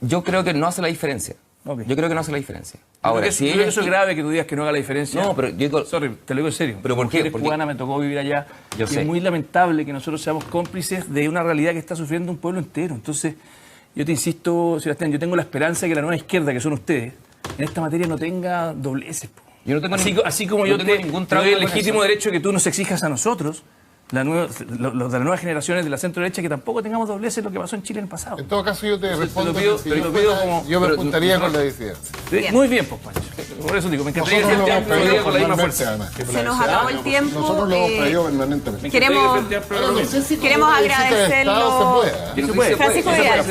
Yo creo que no hace la diferencia. Okay. Yo creo que no hace la diferencia. Ahora, si ella... eso es grave que tú digas que no haga la diferencia. No, pero yo digo... Sorry, te lo digo en serio. ¿Pero por qué? Eres cubana, me tocó vivir allá. Yo sé. Es muy lamentable que nosotros seamos cómplices de una realidad que está sufriendo un pueblo entero. Entonces, yo te insisto, Sebastián, yo tengo la esperanza de que la nueva izquierda, que son ustedes, en esta materia no tenga dobleces. Yo no tengo así como yo tengo ningún trabajo, el legítimo derecho que tú nos exijas a nosotros, los de las nuevas generaciones de la centro derecha, que tampoco tengamos dobleces lo que pasó en Chile en el pasado. En todo caso yo te respondo, yo me juntaría con la disidencia. Muy bien, pues, Pancho. Por eso digo, me encantaría que el Frente Amplio lo diga con la misma fuerza. Se nos acabó el tiempo. Nosotros lo hemos pedido permanentemente. Queremos agradecerlo. Francisco Vidal,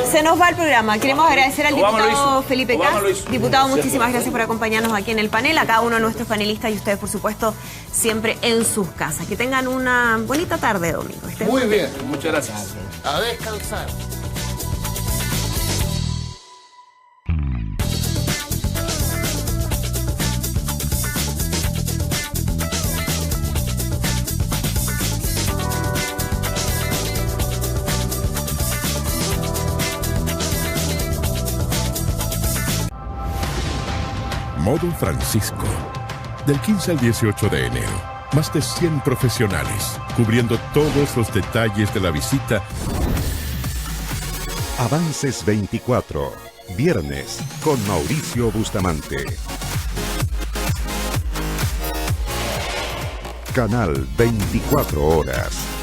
se nos va el programa. Queremos agradecer al diputado Felipe Kast. Diputado, muchísimas gracias por acompañarnos aquí en el panel, a cada uno de nuestros panelistas y ustedes, por supuesto, siempre en sus casas. Que tengan una bonita tarde, domingo. Muy bien. Muchas gracias. A descansar. Modo Francisco. Del 15 al 18 de enero. Más de 100 profesionales, cubriendo todos los detalles de la visita. Avances 24, viernes, con Mauricio Bustamante. Canal 24 Horas.